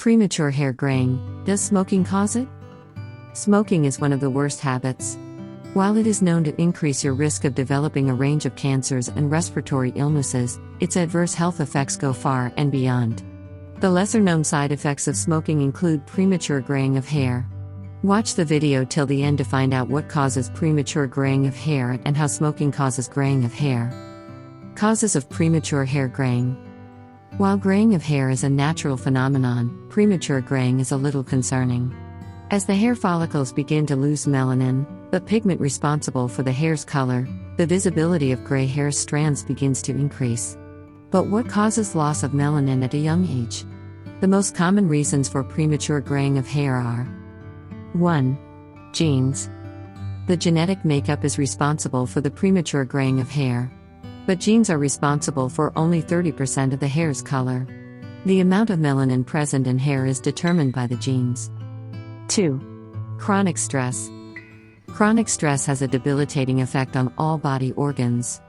Premature hair graying. Does smoking cause it? Smoking is one of the worst habits. While it is known to increase your risk of developing a range of cancers and respiratory illnesses, its adverse health effects go far and beyond. The lesser-known side effects of smoking include premature graying of hair. Watch the video till the end to find out what causes premature graying of hair and how smoking causes graying of hair. Causes of premature hair graying. While graying of hair is a natural phenomenon, premature graying is a little concerning. As the hair follicles begin to lose melanin, the pigment responsible for the hair's color, the visibility of gray hair strands begins to increase. But what causes loss of melanin at a young age? The most common reasons for premature graying of hair are 1. Genes. The genetic makeup is responsible for the premature graying of hair. But genes are responsible for only 30% of the hair's color. The amount of melanin present in hair is determined by the genes. 2. Chronic stress. Chronic stress has a debilitating effect on all body organs.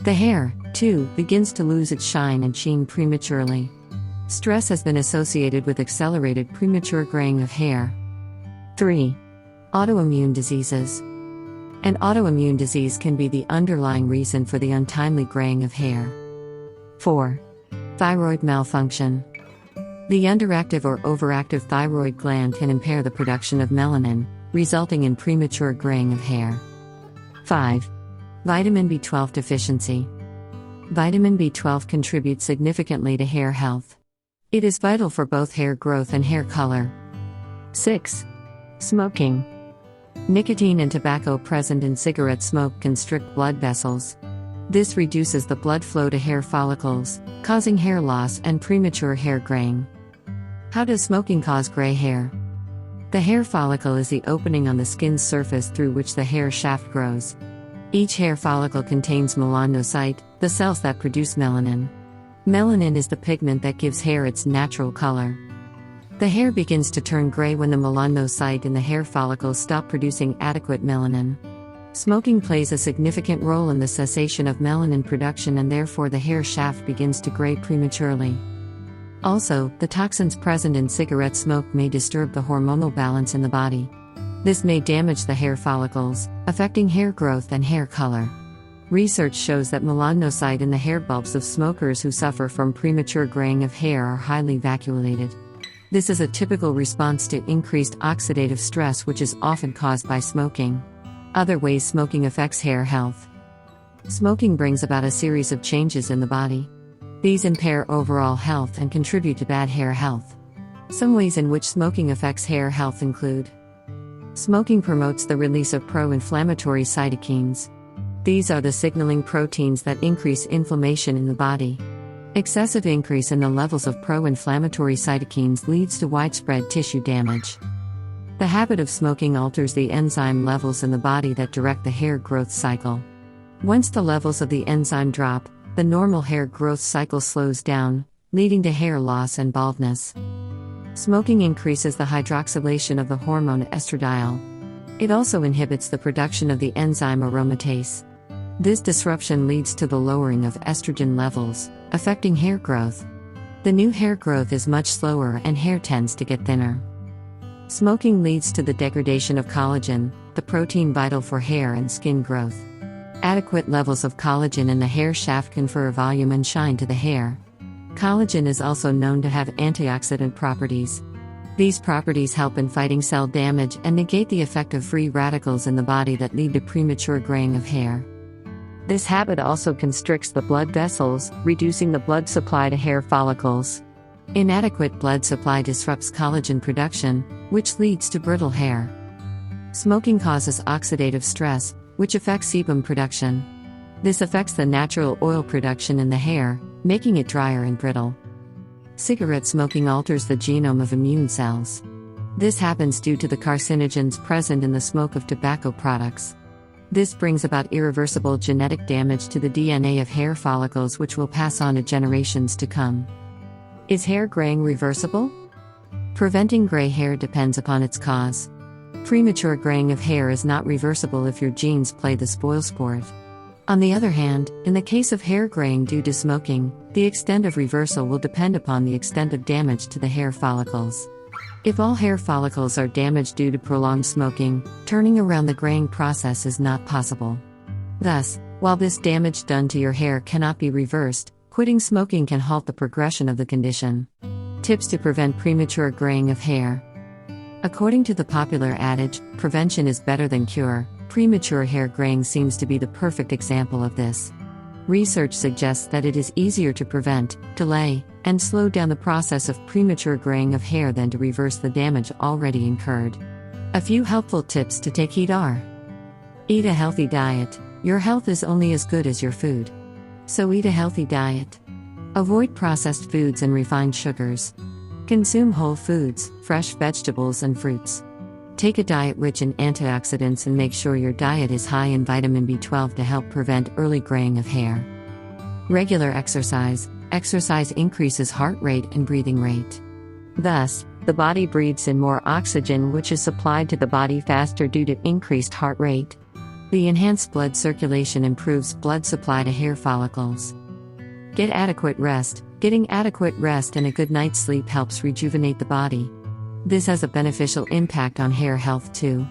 The hair, too, begins to lose its shine and sheen prematurely. Stress has been associated with accelerated premature graying of hair. 3. Autoimmune diseases. An autoimmune disease can be the underlying reason for the untimely graying of hair. 4. Thyroid malfunction. The underactive or overactive thyroid gland can impair the production of melanin, resulting in premature graying of hair. 5. Vitamin B12 deficiency. Vitamin B12 contributes significantly to hair health. It is vital for both hair growth and hair color. 6. Smoking. Nicotine and tobacco present in cigarette smoke constrict blood vessels. This reduces the blood flow to hair follicles, causing hair loss and premature hair graying. How does smoking cause gray hair? The hair follicle is the opening on the skin's surface through which the hair shaft grows. Each hair follicle contains melanocyte, the cells that produce melanin. Melanin is the pigment that gives hair its natural color. The hair begins to turn gray when the melanocyte in the hair follicles stop producing adequate melanin. Smoking plays a significant role in the cessation of melanin production, and therefore the hair shaft begins to gray prematurely. Also, the toxins present in cigarette smoke may disturb the hormonal balance in the body. This may damage the hair follicles, affecting hair growth and hair color. Research shows that melanocyte in the hair bulbs of smokers who suffer from premature graying of hair are highly vacuolated. This is a typical response to increased oxidative stress, which is often caused by smoking. Other ways smoking affects hair health. Smoking brings about a series of changes in the body. These impair overall health and contribute to bad hair health. Some ways in which smoking affects hair health include: smoking promotes the release of pro-inflammatory cytokines. These are the signaling proteins that increase inflammation in the body. Excessive increase in the levels of pro-inflammatory cytokines leads to widespread tissue damage. The habit of smoking alters the enzyme levels in the body that direct the hair growth cycle. Once the levels of the enzyme drop, the normal hair growth cycle slows down, leading to hair loss and baldness. Smoking increases the hydroxylation of the hormone estradiol. It also inhibits the production of the enzyme aromatase. This disruption leads to the lowering of estrogen levels, affecting hair growth. The new hair growth is much slower and hair tends to get thinner. Smoking leads to the degradation of collagen, the protein vital for hair and skin growth. Adequate levels of collagen in the hair shaft confer volume and shine to the hair. Collagen is also known to have antioxidant properties. These properties help in fighting cell damage and negate the effect of free radicals in the body that lead to premature graying of hair. This habit also constricts the blood vessels, reducing the blood supply to hair follicles. Inadequate blood supply disrupts collagen production, which leads to brittle hair. Smoking causes oxidative stress, which affects sebum production. This affects the natural oil production in the hair, making it drier and brittle. Cigarette smoking alters the genome of immune cells. This happens due to the carcinogens present in the smoke of tobacco products. This brings about irreversible genetic damage to the DNA of hair follicles, which will pass on to generations to come. Is hair graying reversible? Preventing gray hair depends upon its cause. Premature graying of hair is not reversible if your genes play the spoilsport. On the other hand, in the case of hair graying due to smoking, the extent of reversal will depend upon the extent of damage to the hair follicles. If all hair follicles are damaged due to prolonged smoking, turning around the graying process is not possible. Thus, while this damage done to your hair cannot be reversed, quitting smoking can halt the progression of the condition. Tips to prevent premature graying of hair. According to the popular adage, prevention is better than cure, premature hair graying seems to be the perfect example of this. Research suggests that it is easier to prevent, delay, and slow down the process of premature graying of hair than to reverse the damage already incurred. A few helpful tips to take heed are: eat a healthy diet. Your health is only as good as your food. So eat a healthy diet. Avoid processed foods and refined sugars. Consume whole foods, fresh vegetables and fruits. Take a diet rich in antioxidants and make sure your diet is high in vitamin B12 to help prevent early graying of hair. Regular exercise. Exercise increases heart rate and breathing rate. Thus, the body breathes in more oxygen, which is supplied to the body faster due to increased heart rate. The enhanced blood circulation improves blood supply to hair follicles. Get adequate rest. Getting adequate rest and a good night's sleep helps rejuvenate the body. This has a beneficial impact on hair health too.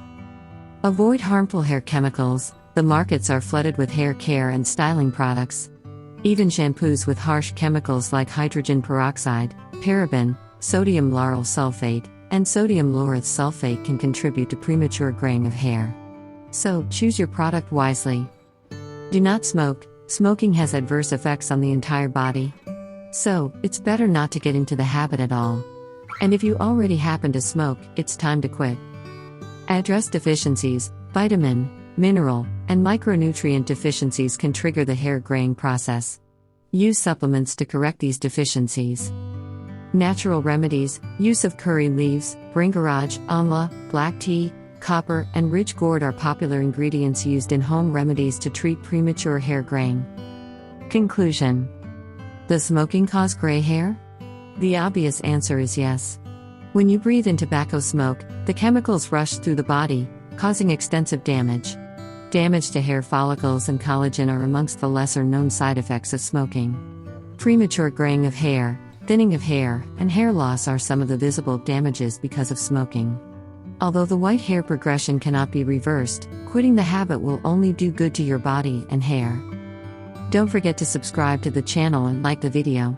Avoid harmful hair chemicals. The markets are flooded with hair care and styling products. Even shampoos with harsh chemicals like hydrogen peroxide, paraben, sodium lauryl sulfate, and sodium lauryl sulfate can contribute to premature graying of hair. So, choose your product wisely. Do not smoke. Smoking has adverse effects on the entire body. So, it's better not to get into the habit at all. And if you already happen to smoke, it's time to quit. Address deficiencies. Vitamin, mineral, and micronutrient deficiencies can trigger the hair graying process. Use supplements to correct these deficiencies. Natural remedies. Use of curry leaves, bringaraj, amla, black tea, copper, and ridge gourd are popular ingredients used in home remedies to treat premature hair graying. Conclusion. Does smoking cause gray hair? The obvious answer is yes. When you breathe in tobacco smoke, the chemicals rush through the body, causing extensive damage. Damage to hair follicles and collagen are amongst the lesser-known side effects of smoking. Premature graying of hair, thinning of hair, and hair loss are some of the visible damages because of smoking. Although the white hair progression cannot be reversed, quitting the habit will only do good to your body and hair. Don't forget to subscribe to the channel and like the video.